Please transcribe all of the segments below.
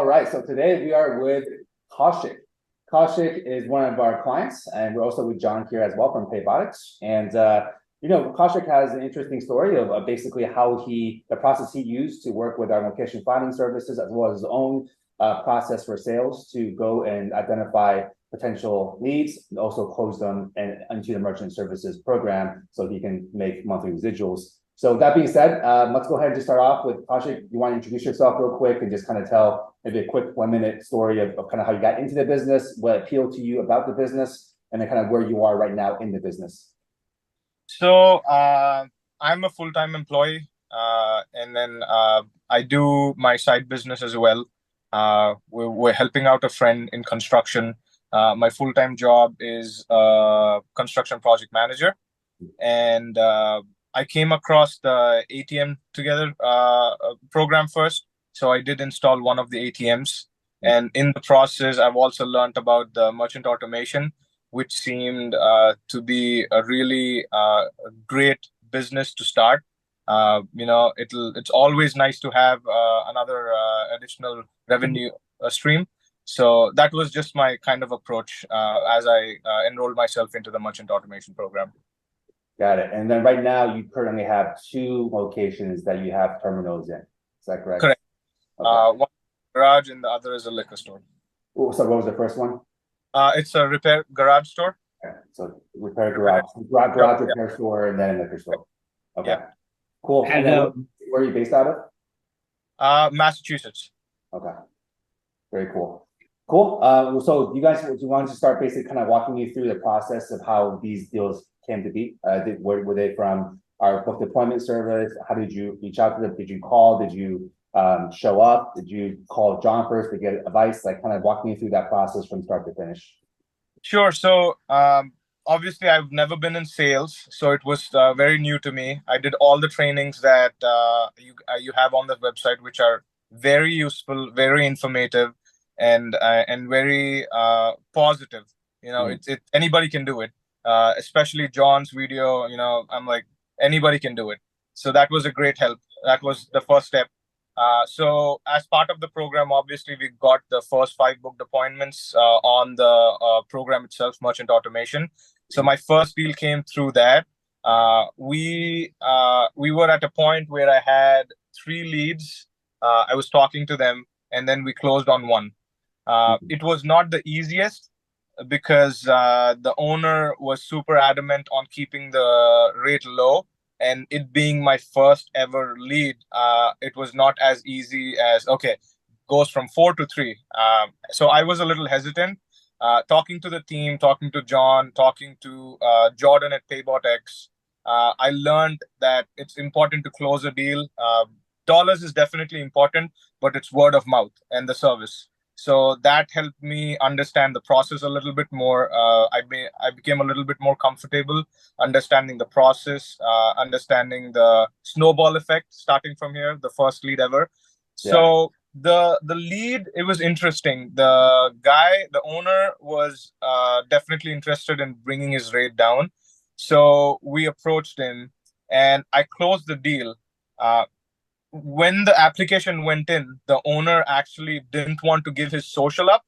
right, so today we are with Kaushik. Kaushik is one of our clients, and we're also with John here as well from Paybotics. And Kaushik has an interesting story of basically how the process he used to work with our location finding services, as well as his own process for sales to go and identify potential leads and also close them into the merchant services program so he can make monthly residuals. So that being said, let's go ahead and just start off with Kaushik. You want to introduce yourself real quick and just kind of tell maybe a quick 1 minute story of kind of how you got into the business, what appealed to you about the business, and then kind of where you are right now in the business. So I'm a full-time employee, and then I do my side business as well. We're helping out a friend in construction. My full-time job is construction project manager, and I came across the ATM together program first. So I did install one of the ATMs. And in the process, I've also learned about the merchant automation, which seemed to be a really great business to start. It's always nice to have another additional revenue stream. So that was just my kind of approach as I enrolled myself into the merchant automation program. Got it. And then right now you currently have 2 locations that you have terminals in. Is that correct? Correct. Okay. One garage and the other is a liquor store. Oh, so what was the first one? It's a repair garage store. Okay. So repair garage repair store, and then a liquor store. Okay. Yeah. Cool. And then where are you based out of? Massachusetts. Okay. Very cool. Cool. So you guys, you wanted to start basically kind of walking me through the process of how these deals came to be? Were they from our book deployment service? How did you reach out to them? Did you call? Did you show up? Did you call John first to get advice? Like, kind of walk me through that process from start to finish. Sure. So obviously I've never been in sales, so it was very new to me. I did all the trainings that you have on the website, which are very useful, very informative, and very positive. Anybody can do it. Especially John's video, I'm like, anybody can do it. So that was a great help. That was the first step. So as part of the program, obviously, we got the first 5 booked appointments on the program itself, merchant automation. So my first deal came through that. We were at a point where I had 3 leads. I was talking to them, and then we closed on 1. It was not the easiest, because the owner was super adamant on keeping the rate low, and it being my first ever lead, it was not as easy as, okay, goes from 4 to 3. So I was a little hesitant. Talking to the team, talking to John, talking to Jordan at Paybotics, I learned that it's important to close a deal. Dollars is definitely important, but it's word of mouth and the service. So that helped me understand the process a little bit more. I became a little bit more comfortable understanding the process, understanding the snowball effect starting from here, the first lead ever. Yeah. So the lead, it was interesting. The owner was definitely interested in bringing his rate down. So we approached him and I closed the deal. When the application went in, the owner actually didn't want to give his social up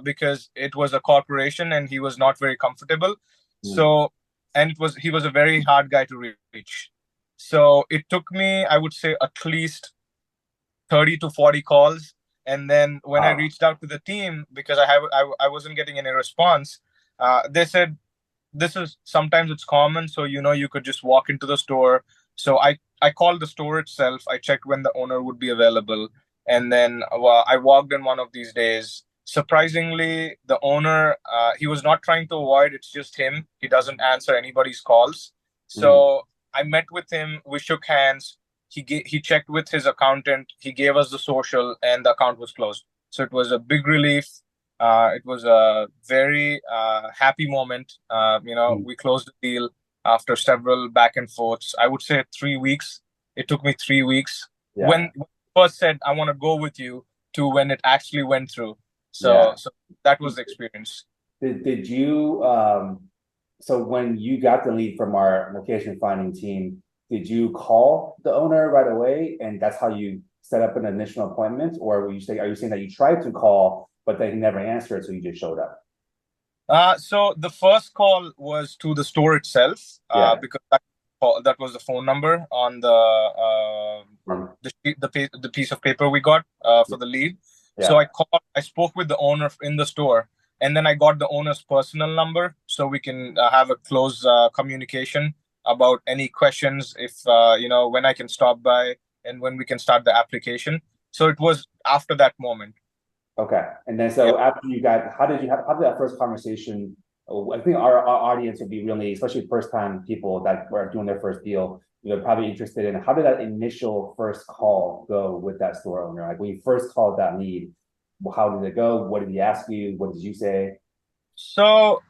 because it was a corporation and he was not very comfortable. So, and he was a very hard guy to reach. So it took me, I would say, at least 30 to 40 calls. And then when I reached out to the team, because I wasn't getting any response, they said, sometimes it's common. So, you could just walk into the store. So I called the store itself. I checked when the owner would be available. And then I walked in one of these days. Surprisingly, the owner, he was not trying to avoid. It's just him. He doesn't answer anybody's calls. So I met with him. We shook hands. He checked with his accountant. He gave us the social and the account was closed. So it was a big relief. It was a very happy moment. We closed the deal after several back and forths. I would say 3 weeks. It took me 3 weeks. Yeah. When I first said, I want to go with you, to when it actually went through. So that was the experience. Did you, so when you got the lead from our location finding team, did you call the owner right away? And that's how you set up an initial appointment, or are you saying that you tried to call, but they never answered, so you just showed up? So the first call was to the store itself, Yeah. because that was the phone number on the piece of paper we got for the lead. So Yeah. I spoke with the owner in the store, and then I got the owner's personal number so we can have a close communication about any questions, if when I can stop by and when we can start the application. So it was after that moment. Okay. And then Yeah. so after you got, how did that first conversation? I think our audience would be really, especially first time people that were doing their first deal, probably interested in how did that initial first call go with that store owner? Like when you first called that lead, how did it go? What did he ask you? What did you say? So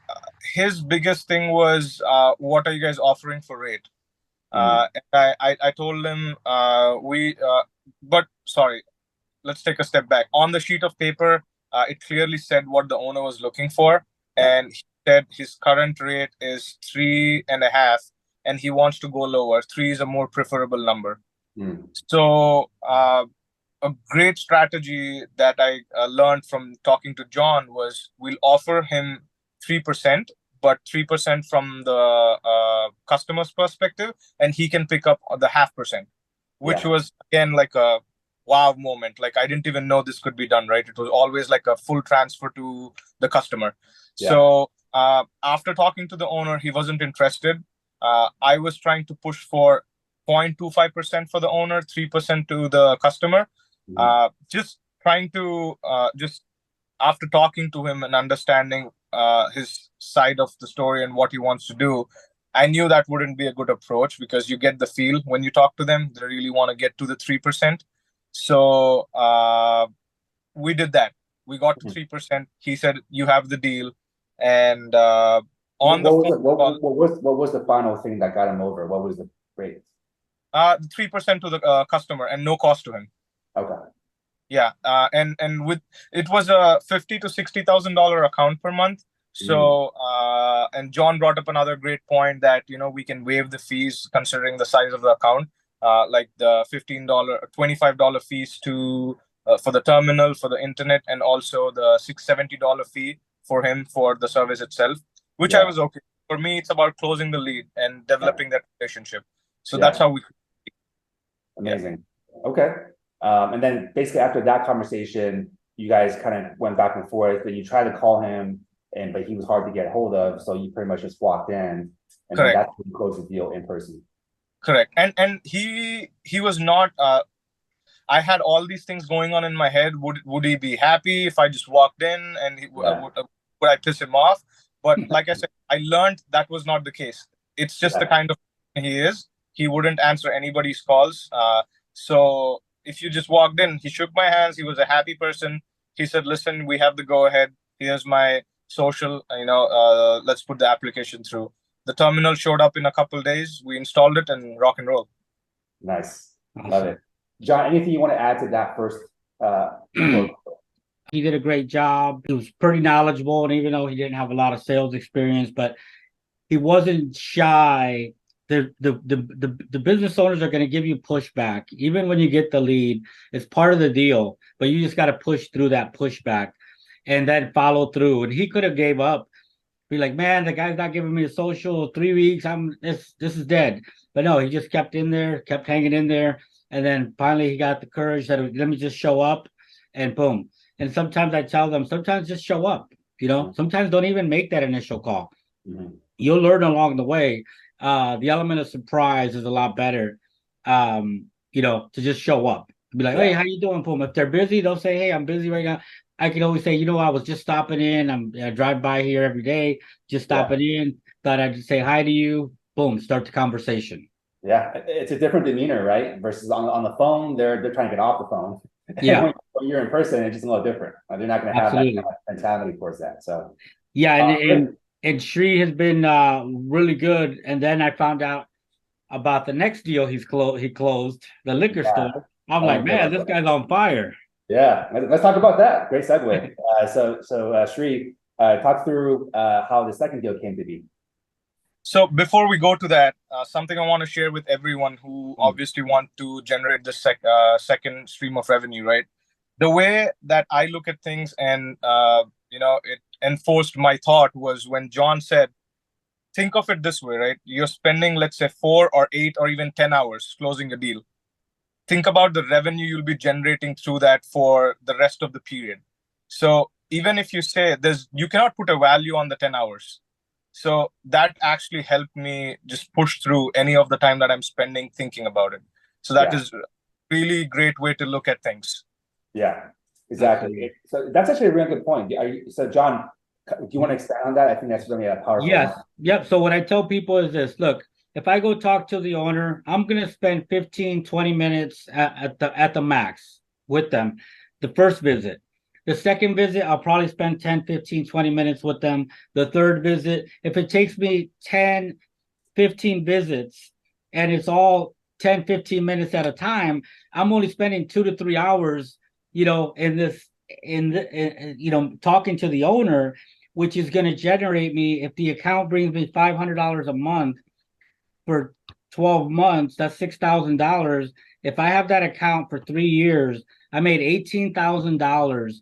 his biggest thing was, what are you guys offering for rate? And I told him, but sorry, let's take a step back. On the sheet of paper, it clearly said what the owner was looking for, Yeah. and he said his current rate is 3.5, and he wants to go lower. 3 is a more preferable number. So a great strategy that I learned from talking to John was we'll offer him 3%, but 3% from the customer's perspective, and he can pick up the 0.5%, which was again like a wow moment. Like I didn't even know this could be done, right? It was always like a full transfer to the customer. Yeah. So after talking to the owner, he wasn't interested. I was trying to push for 0.25% for the owner, 3% to the customer. Just trying to just after talking to him and understanding his side of the story and what he wants to do, I knew that wouldn't be a good approach because you get the feel when you talk to them, they really want to get to the 3%. So we did that. We got to 3%. He said, "You have the deal," and on the phone call, what was the final thing that got him over? What was the rate? 3% to the customer and no cost to him. Okay. Yeah, and with it was a $50,000 to $60,000 account per month. So and John brought up another great point that we can waive the fees considering the size of the account, like the $15, $25 fees to for the terminal, for the internet, and also the $670 fee for him for the service itself, which I was okay. For me, it's about closing the lead and developing that relationship. So that's how we. Amazing. Okay. And then basically after that conversation, you guys kind of went back and forth, and you tried to call him, but he was hard to get hold of, so you pretty much just walked in, and then that's when you closed the deal in person. Correct. And he was not. I had all these things going on in my head. Would he be happy if I just walked in, and would I piss him off? But like I said, I learned that was not the case. It's just the kind of he is. He wouldn't answer anybody's calls. So if you just walked in, he shook my hands. He was a happy person. He said, "Listen, we have the go ahead. Here's my social. Let's put the application through." The terminal showed up in a couple of days. We installed it and rock and roll. Nice. Love it. John, anything you want to add to that first? He did a great job. He was pretty knowledgeable, and even though he didn't have a lot of sales experience, but he wasn't shy. The business owners are going to give you pushback even when you get the lead. It's part of the deal, but you just got to push through that pushback and then follow through. And he could have gave up, be like, "Man, the guy's not giving me a social 3 weeks. This is dead." But no, he just kept in there, kept hanging in there, and then finally he got the courage that let me just show up, and boom. And sometimes I tell them, sometimes just show up. Sometimes don't even make that initial call. You'll learn along the way. The element of surprise is a lot better, to just show up. Be like, "Hey, how you doing?" Boom. If they're busy, they'll say, "Hey, I'm busy right now." I can always say, I was just stopping in. I drive by here every day, just stopping in. Thought I'd just say hi to you. Boom, start the conversation. Yeah, it's a different demeanor, right? Versus on the phone, they're trying to get off the phone. Yeah. When you're in person, it's just a little different. They're not going to have that kind of mentality towards that. So yeah, and Sri has been really good. And then I found out about the next deal he closed, the liquor store. I'm like, man, this guy's on fire. Yeah, let's talk about that. Great segue. So Sri, talk through how the second deal came to be. So before we go to that, something I want to share with everyone who obviously want to generate the second stream of revenue, right? The way that I look at things and, it enforced my thought was when John said, think of it this way, right? You're spending, let's say, 4 or 8 or even 10 hours closing a deal. Think about the revenue you'll be generating through that for the rest of the period. So even if you say you cannot put a value on the 10 hours. So that actually helped me just push through any of the time that I'm spending thinking about it. So that is a really great way to look at things. Yeah, exactly. So that's actually a really good point. So John, do you want to expand on that? I think that's really a powerful. Yes. Yep. So what I tell people is this: look, if I go talk to the owner, I'm going to spend 15, 20 minutes at the max with them. The first visit. The second visit, I'll probably spend 10, 15, 20 minutes with them. The third visit, if it takes me 10, 15 visits and it's all 10, 15 minutes at a time, I'm only spending 2 to 3 hours, talking to the owner, which is going to generate me, if the account brings me $500 a month for 12 months, that's $6,000. If I have that account for 3 years, I made $18,000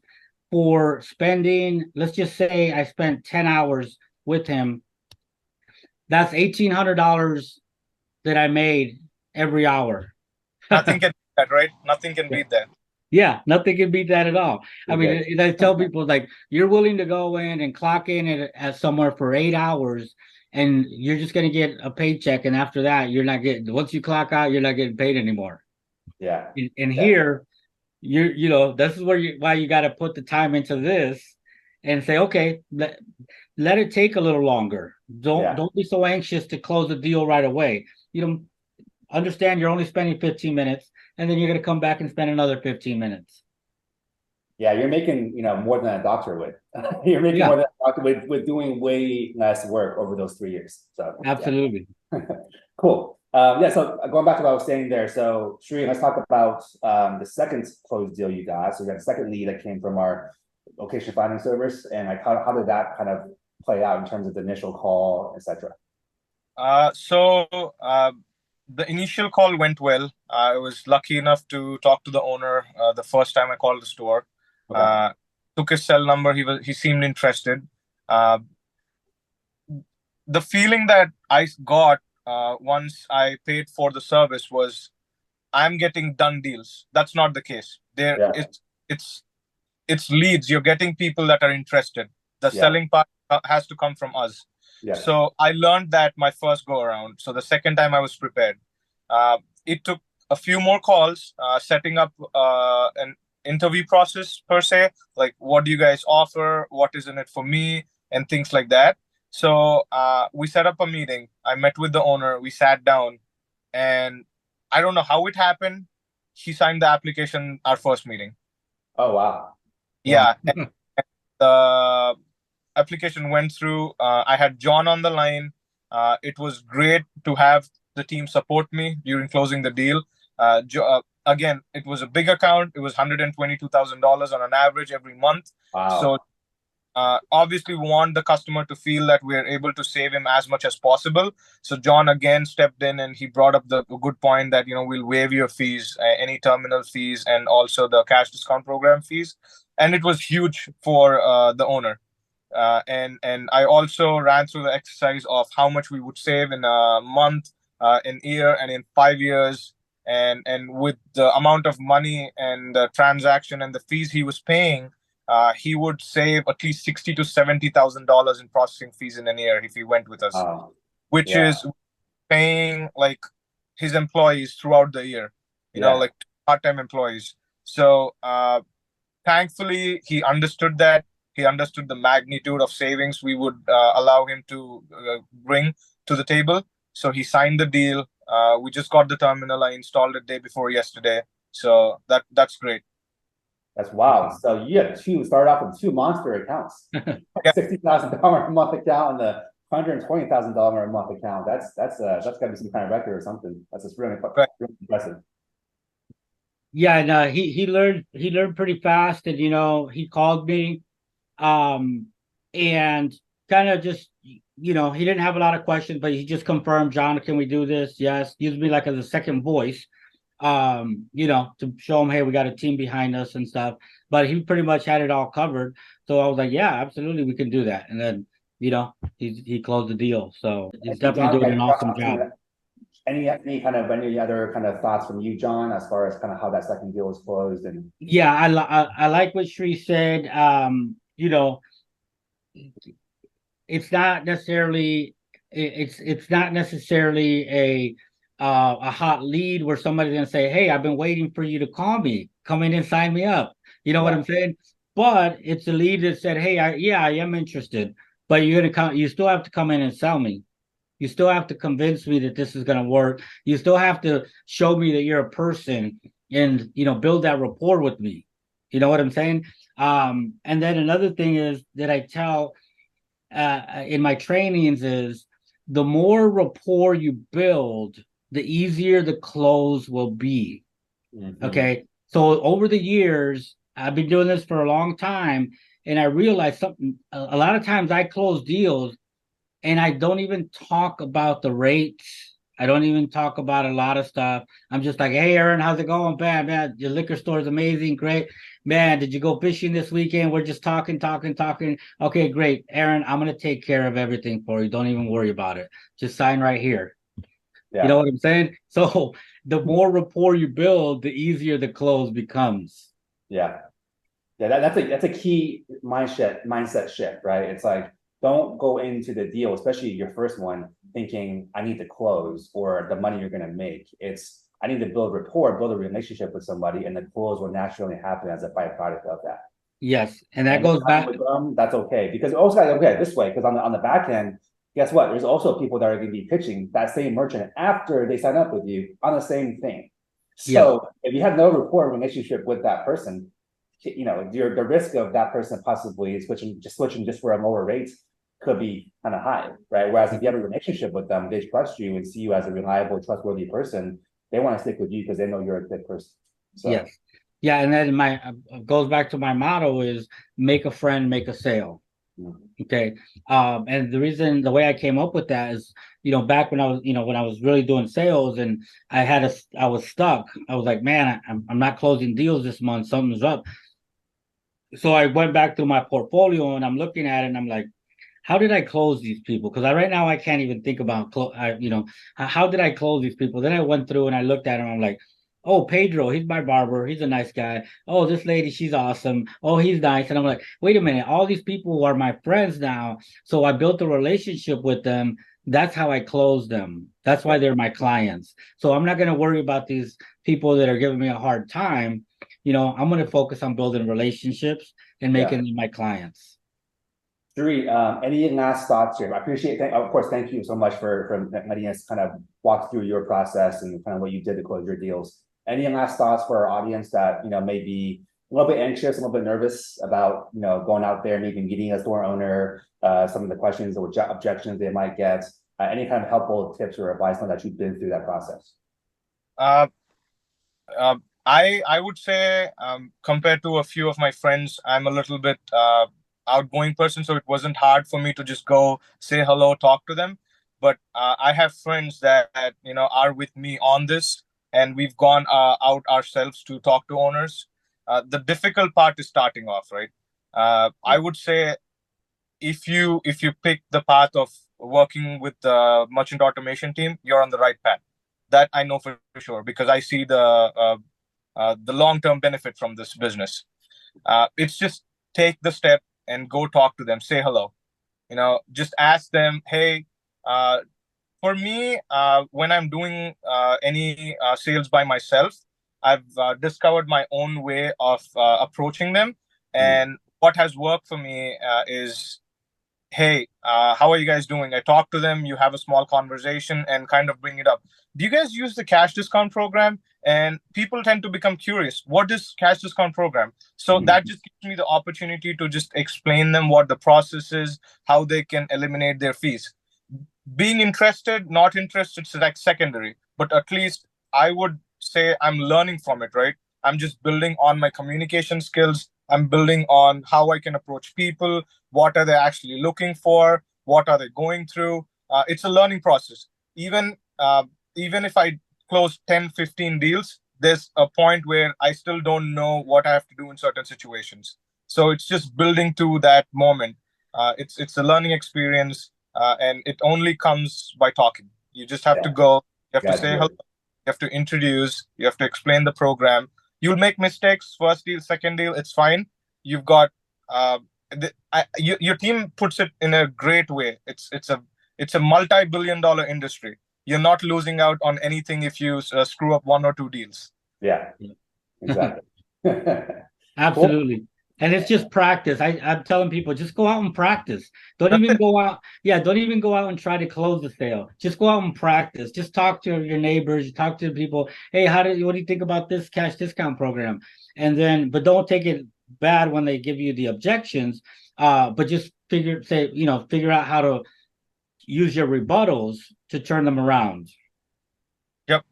for spending, let's just say I spent 10 hours with him. That's $1,800 that I made every hour. Nothing can beat that, right? Nothing can beat that. Yeah, nothing can beat that at all. I mean, I tell people, like, you're willing to go in and clock in at somewhere for 8 hours, and you're just going to get a paycheck. And after that, you're not getting, once you clock out, you're not getting paid anymore. Yeah. And here, this is why you got to put the time into this and say, okay, let it take a little longer. Don't be so anxious to close the deal right away. Understand you're only spending 15 minutes, and then you're going to come back and spend another 15 minutes. Yeah, you're making, more than a doctor would. You're making more than a doctor with doing way less work over those 3 years. So absolutely. Cool. So going back to what I was saying there. So Sri, let's talk about the second closed deal you got. So you got a second lead that came from our location finding service, and like how did that kind of play out in terms of the initial call, etc.? The initial call went well. I was lucky enough to talk to the owner the first time I called the store. Okay. Took his cell number. He seemed interested. The feeling that I got once I paid for the service was I'm getting done deals. That's not the case. It's leads. You're getting people that are interested. The selling part has to come from us. So I learned that my first go around. So the second time I was prepared. It took a few more calls, setting up an interview process per se, like what do you guys offer, what is in it for me, and things like that. So we set up a meeting. I met with the owner. We sat down, and I don't know how it happened. He signed the application our first meeting. Oh, wow. Yeah. And the application went through. I had John on the line. It was great to have the team support me during closing the deal. Again, it was a big account. It was $122,000 on an average every month. Wow. So obviously we want the customer to feel that we're able to save him as much as possible. So John again stepped in and he brought up the good point that, we'll waive your fees, any terminal fees, and also the cash discount program fees. And it was huge for the owner. And I also ran through the exercise of how much we would save in a month, in year, and in 5 years. And with the amount of money and the transaction and the fees he was paying, he would save at least $60,000 to $70,000 in processing fees in a year if he went with us, which is paying like his employees throughout the year, like part-time employees. So thankfully, he understood that. He understood the magnitude of savings we would allow him to bring to the table. So he signed the deal. We just got the terminal. I installed it day before yesterday. So that's great. That's wow. So you had started off with two monster accounts, $60,000 a month account and the $120,000 a month account. That's gotta be some kind of record or something. That's just really impressive. Yeah, and he learned pretty fast, and he called me, and kind of just he didn't have a lot of questions, but he just confirmed, John, can we do this? Yes. Used me like as a second voice, to show him, hey, we got a team behind us and stuff. But he pretty much had it all covered. So I was like, yeah, absolutely, we can do that. And then, he closed the deal. So he's definitely John, doing an awesome job. any other kind of thoughts from you, John, as far as kind of how that second deal was closed? And Yeah, I like what Sri said. It's not necessarily it's not necessarily a hot lead where somebody's gonna say, hey, I've been waiting for you to call me, come in and sign me up. You know what I'm saying? But it's a lead that said, hey, I am interested, but you still have to come in and sell me. You still have to convince me that this is going to work. You still have to show me that you're a person and, build that rapport with me. You know what I'm saying? And then another thing is that I tell in my trainings is the more rapport you build, the easier the close will be. Mm-hmm. Okay. So over the years, I've been doing this for a long time, and I realized something. A lot of times I close deals and I don't even talk about the rates. I don't even talk about a lot of stuff. I'm just like, hey, Aaron, how's it going? Bam, man, your liquor store is amazing. Great. Man, did you go fishing this weekend? We're just talking. Okay, great. Aaron, I'm going to take care of everything for you. Don't even worry about it. Just sign right here. Yeah. You know what I'm saying? So the more rapport you build, the easier the close becomes. Yeah. Yeah, that's a key mindset shift, right? It's like, don't go into the deal, especially your first one, thinking I need to close or the money you're going to make. It's I need to build rapport, build a relationship with somebody, and the close will naturally happen as a byproduct of that. Yes, and that goes back. With them, that's okay, because also got to look at it this way. Because on the back end, guess what? There's also people that are going to be pitching that same merchant after they sign up with you on the same thing. So if you have no rapport relationship with that person, the risk of that person possibly switching just for a lower rate could be kind of high, right? Whereas if you have a relationship with them, they trust you and see you as a reliable, trustworthy person, they want to stick with you because they know you're a good person. So. Yes. Yeah, and then my goes back to my motto is make a friend, make a sale. Okay. And the way I came up with that is, back when I was really doing sales and I was stuck. I was like, man, I'm not closing deals this month. Something's up. So I went back through my portfolio and I'm looking at it and I'm like, how did I close these people? Because right now I can't even think about, how did I close these people? Then I went through and I looked at them. I'm like, oh, Pedro, he's my barber. He's a nice guy. Oh, this lady, she's awesome. Oh, he's nice. And I'm like, wait a minute. All these people are my friends now. So I built a relationship with them. That's how I closed them. That's why they're my clients. So I'm not going to worry about these people that are giving me a hard time. I'm going to focus on building relationships and making them my clients. Sri, any last thoughts here? I appreciate it. Of course, thank you so much for letting us kind of walk through your process and kind of what you did to close your deals. Any last thoughts for our audience that may be a little bit anxious, a little bit nervous about going out there, maybe meeting a store owner, some of the questions or objections they might get? Any kind of helpful tips or advice that you've been through that process? I would say compared to a few of my friends, I'm a little bit outgoing person, so it wasn't hard for me to just go say hello, talk to them. But I have friends that are with me on this, and we've gone out ourselves to talk to owners. The difficult part is starting off, right? I would say if you pick the path of working with the merchant automation team, you're on the right path. That I know for sure, because I see the long-term benefit from this business. It's just take the step and go talk to them, say hello. Just ask them, hey, for me, when I'm doing any sales by myself, I've discovered my own way of approaching them. And what has worked for me is, hey, how are you guys doing? I talk to them, you have a small conversation and kind of bring it up. Do you guys use the cash discount program? And people tend to become curious. What is cash discount program? So that just gives me the opportunity to just explain them what the process is, how they can eliminate their fees. Being interested, not interested, is like secondary. But at least I would say I'm learning from it, right? I'm just building on my communication skills. I'm building on how I can approach people. What are they actually looking for? what are they going through. It's a learning process. Even if I close 10, 15 deals, there's a point where I still don't know what I have to do in certain situations. So it's just building to that moment. It's a learning experience, and it only comes by talking. You just have to go. You have to say hello. You have to introduce. You have to explain the program. You'll make mistakes. First deal, second deal, it's fine. You've got your team puts it in a great way. It's a multi-billion-dollar industry. You're not losing out on anything if you screw up 1 or 2 deals. Yeah, exactly. Absolutely. Cool. And it's just practice. I'm telling people, just go out and practice. Don't even go out. Yeah, don't even go out and try to close the sale. Just go out and practice. Just talk to your neighbors, talk to people. Hey, what do you think about this cash discount program? And then, but don't take it bad when they give you the objections. But just figure out how to use your rebuttals to turn them around. Yep.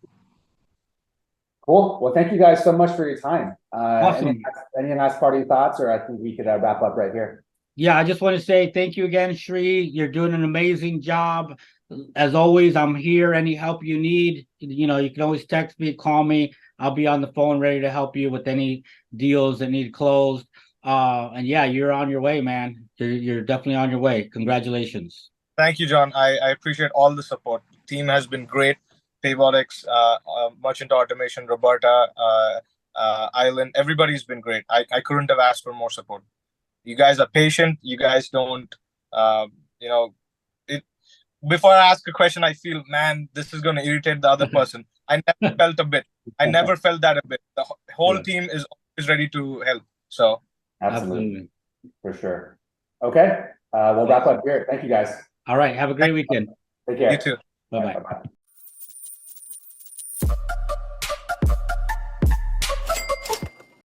Cool. Well, thank you guys so much for your time. Awesome. Any last parting thoughts, or I think we could wrap up right here. Yeah, I just want to say thank you again, Shri. You're doing an amazing job. As always, I'm here. Any help you need, you can always text me, call me. I'll be on the phone ready to help you with any deals that need closed. And yeah, you're on your way, man. You're definitely on your way. Congratulations. Thank you, John. I appreciate all the support. The team has been great. Paybotics, Merchant Automation, Roberta, Island, everybody's been great. I couldn't have asked for more support. You guys are patient. You guys don't, before I ask a question, I feel, man, this is going to irritate the other person. I never felt a bit. I never felt that a bit. The whole team is always ready to help. So absolutely. For sure. Okay. We'll wrap up here. Thank you guys. All right. Have a great weekend. Take care. You too. Bye-bye. Bye-bye.